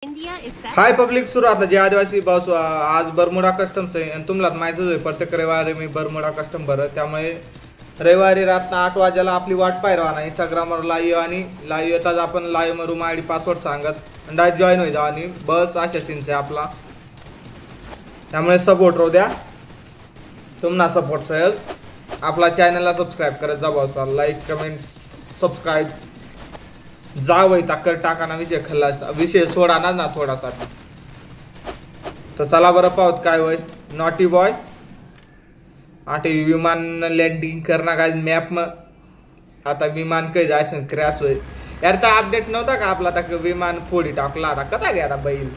हाय public, सुरू आता जे आदिवासी पाऊस आज बरमुडा कस्टम्स आहे आणि तुम्हाला माहितीच आहे प्रत्येक रविवारी मी बरमुडा कस्टम भरत, त्यामुळे रविवारी रात्र 8 वाजेला आपली वाट पाहिजे ना इंस्टाग्रामवर लाईव्ह आणि लाईव्ह येतात आपण लाईव्ह मध्ये रूम आयडी पासवर्ड सांगत डायरेक्ट जॉईन होई जावा आणि बस अशा सीन्स आहे आपला, त्यामुळे सपोर्ट राहू द्या तुम्हाला सपोर्ट सहज आपला चॅनलला सबस्क्राईब करत जा भाऊ, लाईक कमेंट सबस्क्राईब जावं ताकर टाकाना विषय खल्ला विषय सोडाना ना थोडासा. तर चला बरं पाहत काय होय. नॉटी बॉय आटे विमान लँडिंग करना काय मॅप म आता विमान काही जायचं क्रॅश होय यार. तर अपडेट नव्हता का आपला तक विमान फोडी टाकला आता कसा गया बैल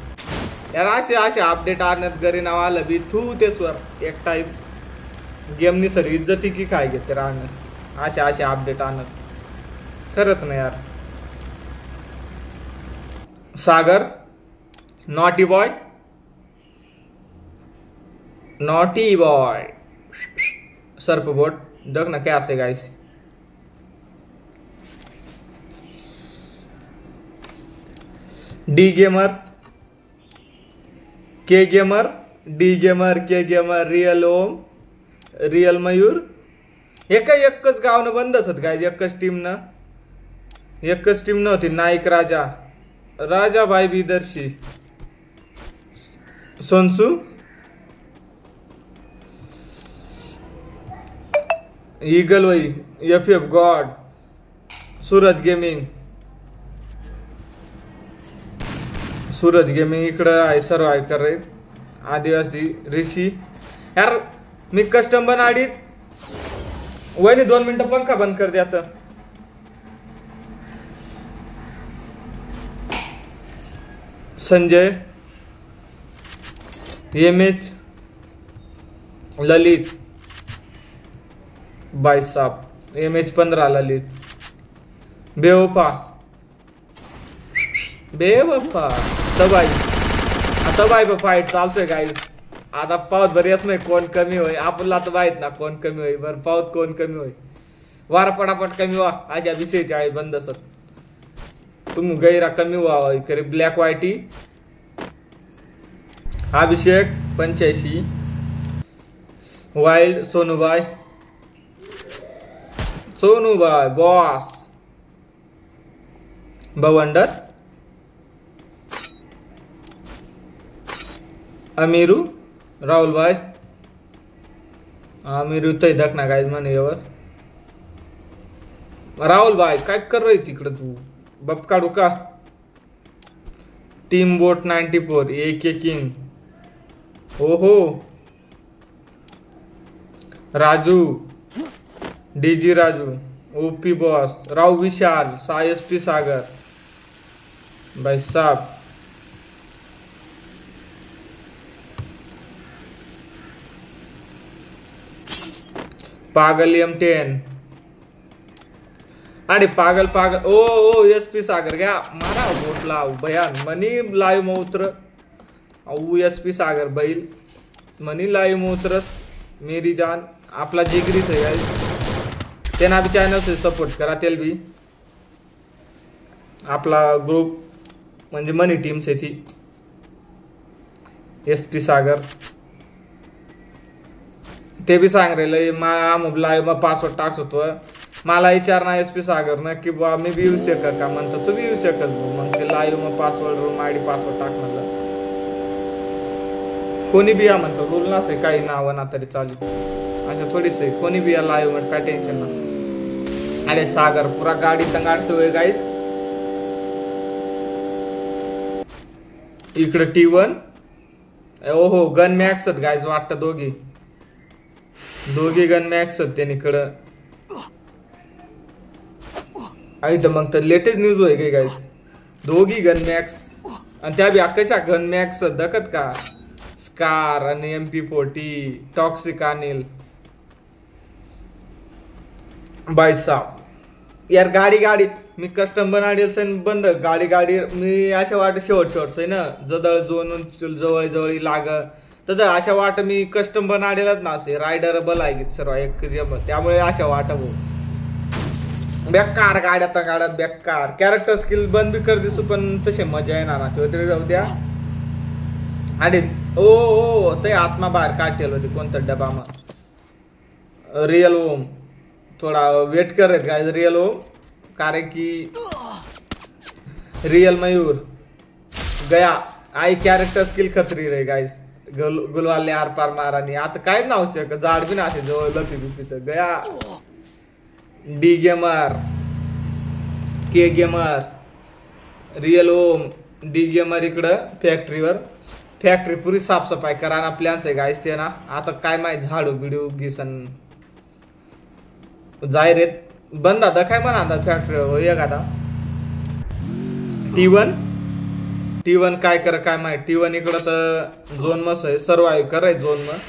यार. असे अपडेट आणत घरी नाव आलं बी थू ते स्वर एक टाईप गेमनी सर इज्जती की काय घेते राहणं असे अपडेट आणत खरंच नाही यार. सागर नॉटी बॉय सर्प बोट देख ना क्या से गाइस. डी गेमर के गेमर डी गेमर के गेमर रियल ओम रियल मयूर एकच गाव न बंद असत गाइस. एकच टीम नव्हती. नाईक राजा राजा भाई बिदर्शी सोनसू ईगल वही FF गॉड सूरज गेमिंग इकडं आहे सर्व आहे कर रहे आदिवासी ऋषी यार. मी कस्टम बनाडीत वहिनी 2 मिनिटं पंखा बंद कर द्या. तर संजय एमएच ललित बाईस साहब MH 15 ललित बेवफा तबाई फाईट चालतोय गाईज. आता पावत बरेच नाही कोण कमी होय आपला तर माहित ना कोण कमी होई बरं पावत कोण कमी होई वारा पटापट कमी व्हा अशा विषयची आहे बंद असत. तुम गैरा कमी व्हावा करे ब्लॅक व्हाईटी अभिषेक 85 वाइल्ड सोनूबाई बॉस बवंडर अमीरू राहुल भाई अमीरू तय दखना गाइज म्हणे यावर. राहुल भाई काय कर रही तिकडं तू बप काढू का. टीम बोट 94 AK किंग ओहो Raju DG Raju OP boss Rao Vishal SP Sagar भाई साहब पागल M10 आणि पागल ओ SP सागर घ्या मारा बोटला भयान मनी लाईव्ह मौत्र SP सागर बैल मनी लाईव्ह मौत्रस मेरी जान आपला जिगरीच आहे गाइस. त्यांना बी चॅनल से सपोर्ट करा. तेल बी आपला ग्रुप म्हणजे मनी टीम से थी SP सागर ते बी सांग रे लाईव्ह मग पासवर्ड टाकस होतो मला विचार ना SP सागर ना की बा मी बी यूज शकत का म्हणतो तू बी यूज शकत मग ते लाईव्ह मग पासवर्ड रूम आयडी पासवर्ड टाक म्हणलं कोणी बी या म्हणतो रूल नसे काही नाव ना तरी चालू अशा थोडीच आहे कोणी बी या लाईव्ह मध्ये काय टेन्शन ना. अरे सागर पुरा गाडी तंगाडतोय गाईस. इकडं T1 ओहो गन मॅक्स गाईज वाटतं दोघी गन मॅक्स त्यांनीकडं आहे. तर मग तर लेटेस्ट न्यूज होय काय गाईस दोघी गन मॅक्स आणि त्या बी कशा गन मॅक्स दखत का स्कार आणि MP40 टॉक्सिक अनिल बाई साहब यार. गाडी मी कस्टम बनाडेल बंद गाडी मी अशा वाट शेवट आहे ना जवळ जवळ लाग तर अशा वाट मी कस्टम बनाडेलच ना असे रायडर बल आहे सर्व एक त्यामुळे अशा वाट भाऊ बेकार गाड्यात गाड्यात बेकार कॅरेक्टर स्किल बंद बी कर दिसू पण तसे मजा येणार ना ते जाऊ द्या. आणि ओ ते आत्मा बाहेर काढेल होते कोणता डबा मग रिअल ओम थोडा वेट करत गाइस रिअल ओम कारण की रिअल मयूर गया आई कॅरेक्टर स्किल खतरी रे गाइस गुलवाले आर पार मारानी आता काय नाव शक झाड बी नाते जवळ लपी बिपी तर गया. डी गेमर के गेमर रिअल ओम डी गेमर इकडं फॅक्टरी पुरी साफसफाई करा ना प्लॅन्स आहे गाइस ते ना आता काय माहित झाडू बिडू घिसन जाय रे बंद आता काय म्हणा फॅक्टरी एखादा T1 काय कर काय माहित T1 इकडं तर झोन मस आहे सर्वाइव्ह कराय झोन मग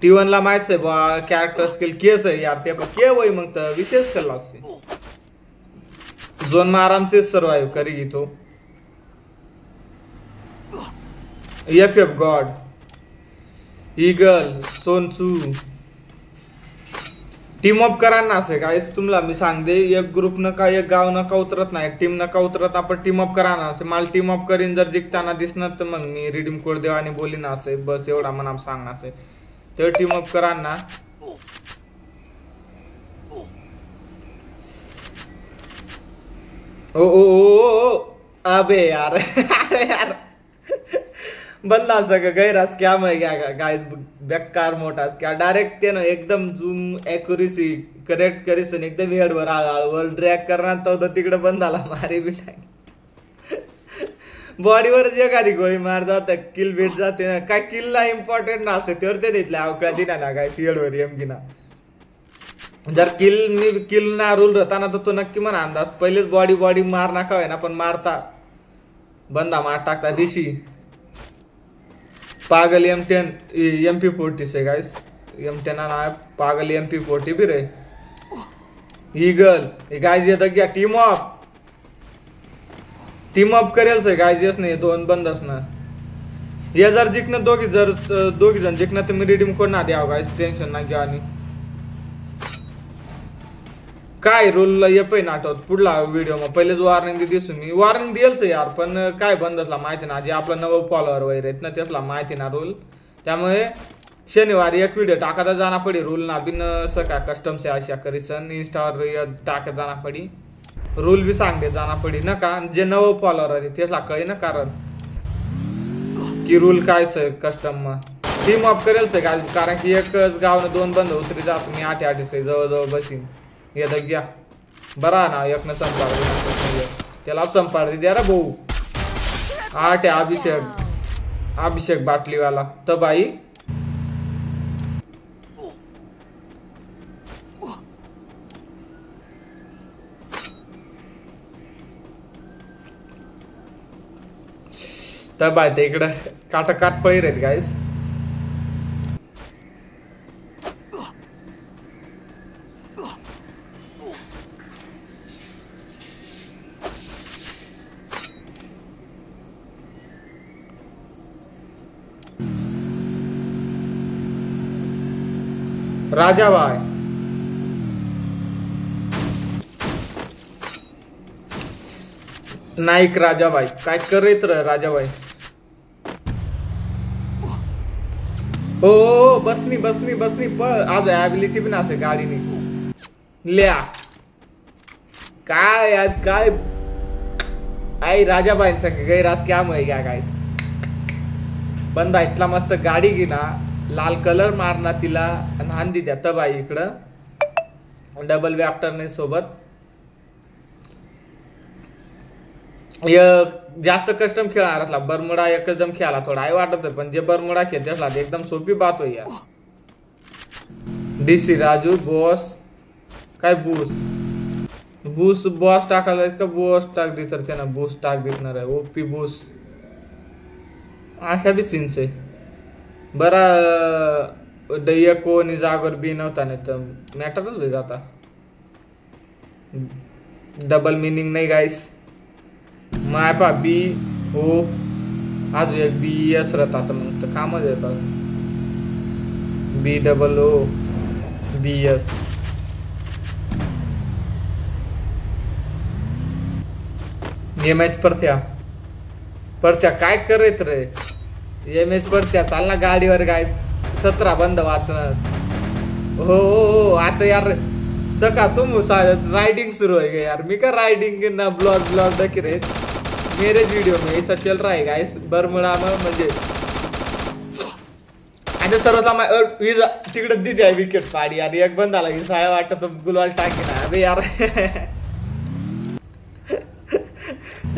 T1 ला माहित आहे बा कॅरेक्टर स्किल केस आहे यार ते के वय मग तर विशेष कला असते झोन में आराम से सर्वाइव करी तो. FF गॉड ईगल सोनसू टीम अप करा ना असे गाइस तुम्हाला मी सांगते एक ग्रुप नका एक गाव नका उतरत नाही टीम नका उतरत आपण टीम अप करा ना असे मला टीम अप करीन जर जिंकताना दिसणार तर मग मी रिडीम कोड देवा आणि बोली ना असे बस एवढा मना सांगणार असे ते टीम अप करा ना. ओ अबे यार अरे यार बनला सगळं गैरास क्या मैं क्या गाइस बेकार मोठा क्या डायरेक्ट ते ना एकदम झूम ॲक्युरेसी करेक्ट करीसन एकदम हेडवर वर ड्रॅग करणार तर तिकडे बंद झाला मारे बी बॉडीवर एखादी गोळी मार जात किल भेट जाते ना काय किलला इम्पॉर्टंट ना असते तेवढं ते दिसल्या अवकाळ दिना ना काय हेडवर एमकीना जर किल ना रूल राहता ना तर तो नक्की म्हणा अंदाज पहिलेच बॉडी मार नाका ना पण मारता बंदा मार टाकता दिशी पागल M10 MP40 से गाइस M10 ना पागल MP40 भी रे ईगल गाइस ये तक गया टीम अप करेल से गाइस यस नाही दोन बंदस ना ये जर जिंकणं दोघी जण जिंकणं तर मी रिडीम कोड ना द्याव गाइस टेन्शन ना घ्या. आणि काय रोल येपय नाटक पुढला व्हिडिओ मग पहिलेच वॉर्निंग दिसू मी वॉर्निंग दिलच यार पण काय बंदसला माहिती ना जे आपला नवं फॉलोअर वगैरे आहेत ना त्यातला माहिती ना रोल त्यामुळे शनिवारी एक व्हिडिओ टाकता जाना पडी रोल ना बिन सका कस्टम से आशा करीसन इंस्टावर टाकत जाना पडी रोल भी सांगते जाना पडी ना का जे नवं फॉलोअर आहे त्याला कळे ना कारण की रोल काय कस्टम टीम अप करेल से कारण की एकच गावनं दोन बंद उतरी जात मी 8 से जवळ बसीन ये गया बरा ना एक न संपार त्याला संपार द्या रे भाऊ 8 अभिषेक बाटली वाला तब आई तब आहे ते इकडे काट पैर आहेत गाइस. राजाबाई नाईक राजाबाई काय करत र राजाबाई हो बसनी आज ॲबिलिटी पण असे गाडीने ल्या काय आई राजाबाईंसाठी गैरास क्या मग घ्या गाईस बंदा इतला मस्त गाडी घे ना लाल कलर मारना तिला नांदी द्या तब आई इकडं डबल वॅप्टरने सोबत जास्त कस्टम खेळणार असला बरमुडा एकदम खेळाला थोडा आई वाटत पण जे बरमुडा खेळते असला एकदम सोपी बात होई यार. DC राजू बॉस काय बूस बॉस टाकायला का बॉस टाक दे तर त्यांना बूस टाक देणार आहे ओपी बूस अशा बी सीन्स आहे बरा दయ్య कोणी जागर बी नव्हता नाही तर मॅटरच जाता डबल मिनिंग नाही गाइस माय पा बी ओ आज एक BS राहता तर मग तर कामच येतात BOO BS एम एच परत्या काय करत रे. एम एच परत्या चालला गाडीवर गाय 17 बंद वाचणार. हो आता यार दका तुम राइडिंग शुरू है यार. मी का राइडिंग ना ब्लॉग देख रहे मेरे वीडियो में ऐसा चल रहा है गाइस. बरमुडा म्हणजे आता सर्वसामा तिकडे दिली आहे विकेट पाडी आणि एक बंद आला की साया वाटत गुलवाल टाकी ना. अबे यार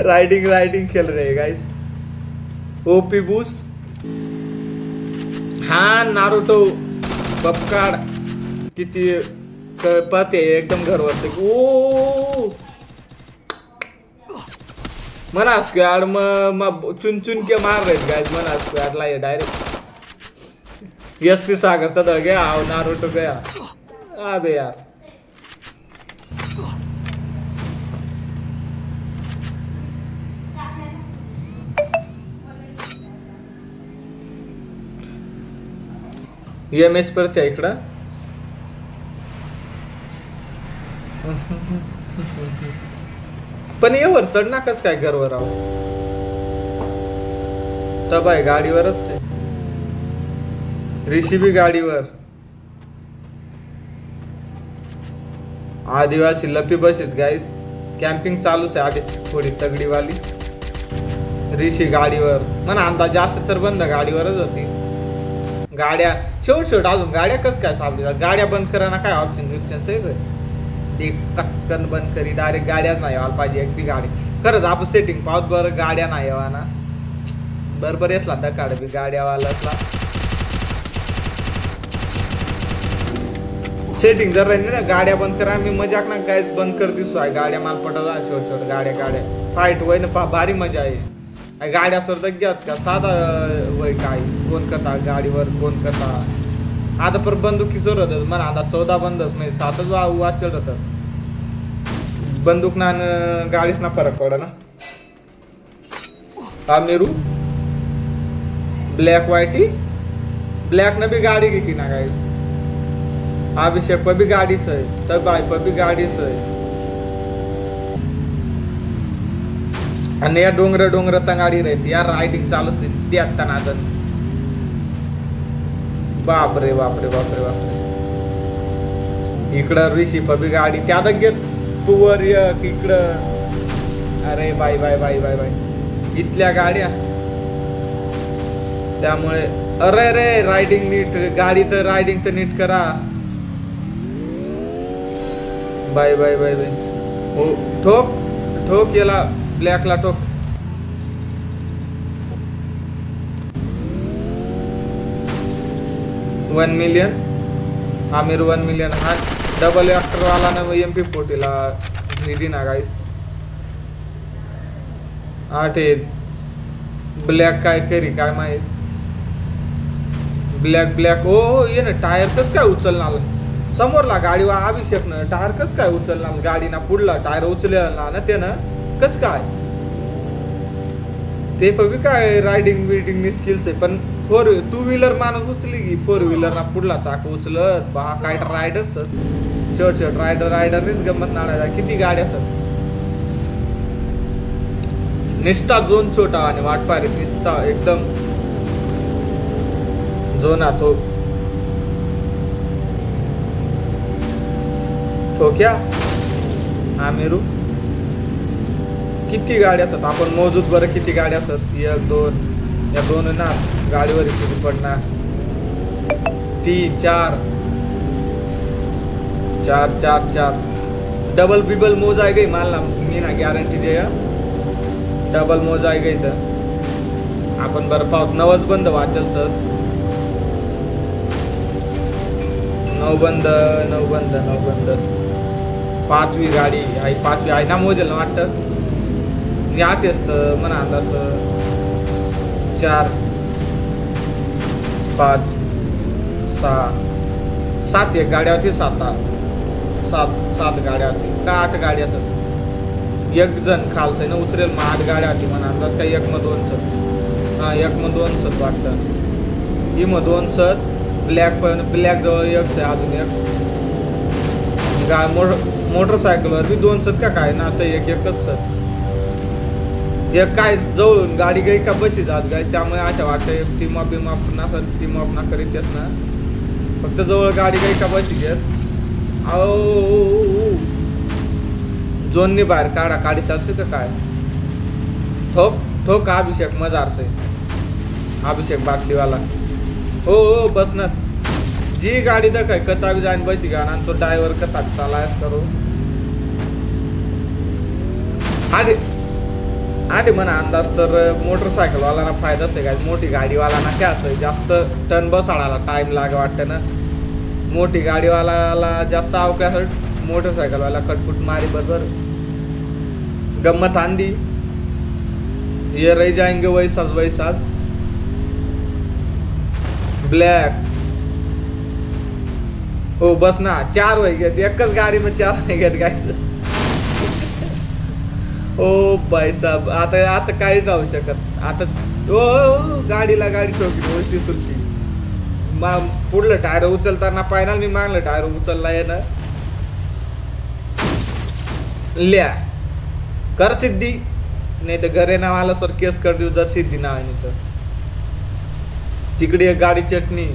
राइडिंग खेल रहे गाइस. ओपी बूस हा नारुतो बपकाड किती पते एकदम घरवरते. ओ मना स्क्वॅड मग चुन के मार रहे गाइस. मना स्क्वॅड ला डायरेक्ट एसपी सागर तदा गया और नारुतो गया. अबे यार ये मॅच परत इकडं पण यावर चढ नाकच काय घरवर आहो. तब आहे गाडीवरच आहे. ऋषी भी गाडीवर. आदिवासी लपी बसीत गाईस. कॅम्पिंग चालूच आहे आधी थोडी तगडीवाली. ऋषी गाडीवर म्हणा अंदाज जास्त तर बंद गाडीवरच होती. गाड्या शेवट अजून गाड्या कस काय सापडल्या. गाड्या बंद करायला काय ऑप्शन सही ते कचकन बंद करी डायरेक्ट गाड्याच नाही यायला पाहिजे. एक बी गाडी खरंच आपण सेटिंग पाहत बरं गाड्या नाही यावा ना. बरोबर येसला दकाड बी गाड्यावाला असला सेटिंग जर राहिली ना गाड्या बंद करा. मी मजाक ना काय बंद कर दिसतो आहे. गाड्या माल पडा छोट गाड्या फाईट वय ना भारी मजा आहे. गाड्या सर घ्यात का साधा वय काय कोण करता गाडीवर कोण करता. आता पर बंदुकी जोर होत मला आता 14 बंदच म्हणजे 7च वाचत होत. बंदूक ना गाडीच ना फरक पडा ना. आमिरू ब्लॅक व्हाईटी ब्लॅक न भी गाडी घेतली ना गाईस. अभिषेक पर भी गाड़ी से तब भाई पर भी गाड़ी से. आणि या डोंगर गाडी राहते यार. रायडिंग चालू ती आता नादन. बापरे इकडं ऋषी पर भी गाडी त्यात घेत पुवर इकडं. अरे बाय इथल्या गाड्या त्यामुळे अरे रायडिंग नीट गाडी तर रायडिंग तर नीट करा. बाय हो ठोक याला ब्लॅकला ठोक. $1 million आमिर 1 million. हा डबल ऍक्टर वाला ना MP40 ला निधी ना गाईस. 8 ब्लॅक काय करी काय माहित. ब्लॅक ओ ये ना टायर कस काय उचलणार समोरला गाडीवर अभिषेक न टायर कस काय उचलणार. गाडी ना पुढला टायर उचलला ना त्यानं कस काय ते पण काय रायडिंग बिल्डिंग स्किल्स आहे. पण 2 व्हीलर माणूस उचली की 4 व्हीलर ना पुढला चाक उचलत बा काय रायडर्स शेवट रायडरनेच गमत नाळा. किती गाड्या असत निस्ता झोन छोटा आणि वाट पाहिजे निस्ता एकदम झोन तो क्या आमिरू. किती गाड्या असतात आपण मोजूत बरं किती गाड्या असतात. 1 2 या 2 ना गाडीवर किती पडणार. 3 4 डबल बिबल मोज आहे गई मला मी ना गॅरंटी दे. डबल मोज आहे गई तर आपण बरं पाहत 9च बंद वाचल सर. 9 बंद 5वी गाडी आहे. 5वी आहे ना मोजेल ना वाटतं. यात असतं म्हणा अंदाज 4 5 6 7 एक गाड्या होती. 7 गाड्या होती का 8 गाड्या असतात. एक जण खालस ना उतरेल मग 8 गाड्या होती म्हणा अंदाज काय 1 मग 2 सत. हा 1 मग 2 सत वाटतं. ही मग 2 सत ब्लॅक जवळ 1 आहे अजून एक. मोटरसायकलवर बी 2 सत का काय ना आता 1 एकच सत. हे काय जवळून गाडी काही का बशी जात गाईस, त्यामुळे अशा वाटतं टीम ऑफ ना करीतच ना, फक्त जवळ गाडी काही का बशी घेत. झोननी बाहेर काढा, काढी चालते का काय. ठोक ठोक अभिषेक मजार से, अभिषेक बाटलीवाला. हो बस ना, जी गाडी दाखय कथा भी जाईन बसी गा तो ड्रायव्हर कथा चालायस करो. आधी म्हणा अंदाज तर मोटरसायकलवाला फायदाच आहे काय. मोठी गाडीवाला काय असं जास्त टन बसाडायला टाइम लागे वाटतं ना. मोठी गाडीवाला जास्त अवकाश, मोटरसायकलवाला कटकुट मारी बरोबर गम्मत आंदी. ये रही जाएंगे वैसाच ब्लॅक. हो बस ना, 4 वही घेत एकच गाडी में 4 नाही घेत काय. ओ भाई साहब आता काही जाऊ शकत आता. ओ गाडीला गाडी ठोकली गोष्टी सुटली. पुढलं टायर उचलताना पाहिना मी मागलं टायर उचलला आहे ना. ल्या कर सिद्धी, नाही तर घरे नाव आलं सर केस कर देऊ जर सिद्धी नाव आहे नाही तर. तिकडे एक गाडी चटणी,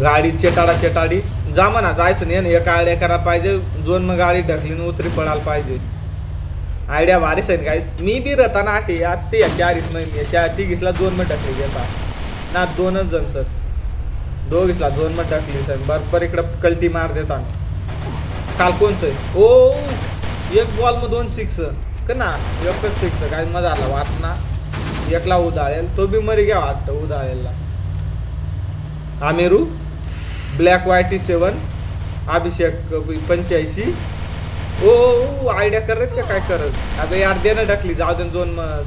गाडी चेटाडी जा म्हणा. जायचं नाही एक आयडिया करायला पाहिजे. जोन मग गाडी ढकलीन उतरी पडायला पाहिजे. आयडिया भारीच आहे गाईस. मी बी रताना आठी आत्ती याच्या आरीच नाही याच्या तिघीसला 2 मध्ये ढकली घेता ना. 2च जण सर, दोघीसला 2 मध्ये ढकली सर बरोबर. इकडं कल्टी मार देता काल कोणचं. ओ एक बॉल मग 2 6 का ना, एकच 6 काय मजा आला वाचना. एकला उधाळेल तो बी मरी घ्या वाटतं उधाळेलला. आमेरू ब्लॅक YT7 अभिषेक 85. ओ आयडिया करत का काय करत. अगं यार दे ना ढकली जाऊ दे जोन मग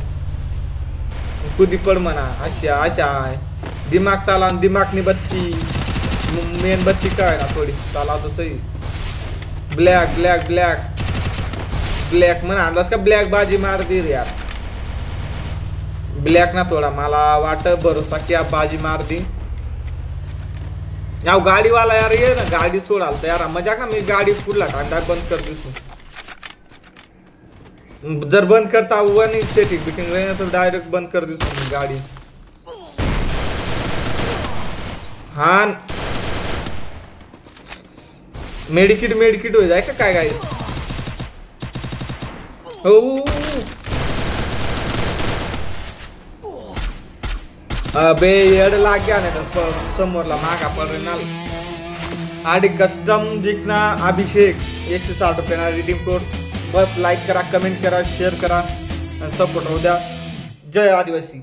कुदी पड म्हणा. अशा आहे दिमाग चाला, दिमागनी बत्ती मेन बत्ती काय ना थोडी चाला तो सही. ब्लॅक ब्लॅक ब्लॅक ब्लॅक म्हणा अंदाज का ब्लॅक बाजी मार दी रे यार. ब्लॅक ना थोडा मला वाटत भरोसा की आप बाजी मार दी. याव गाडीवाला यार ये ना गाडी सोडाल तर यार मजाक ना. मी गाडी पुढला टांडा बंद कर दिसू. जर बंद करता वन सेटिंग बिटिंग रहे तो डायरेक्ट बंद कर दिसू गाडी. हा मेडिकिट हो जाए का काय गाईस. हो अबे येड लाग गया नाही तर समोरला मागा पडणार. आधी कस्टम जिंकना अभिषेक 160 रुपये रिडीम कोड. बस लाईक करा, कमेंट करा, शेअर करा आणि सपोर्ट होऊ द्या. जय आदिवासी.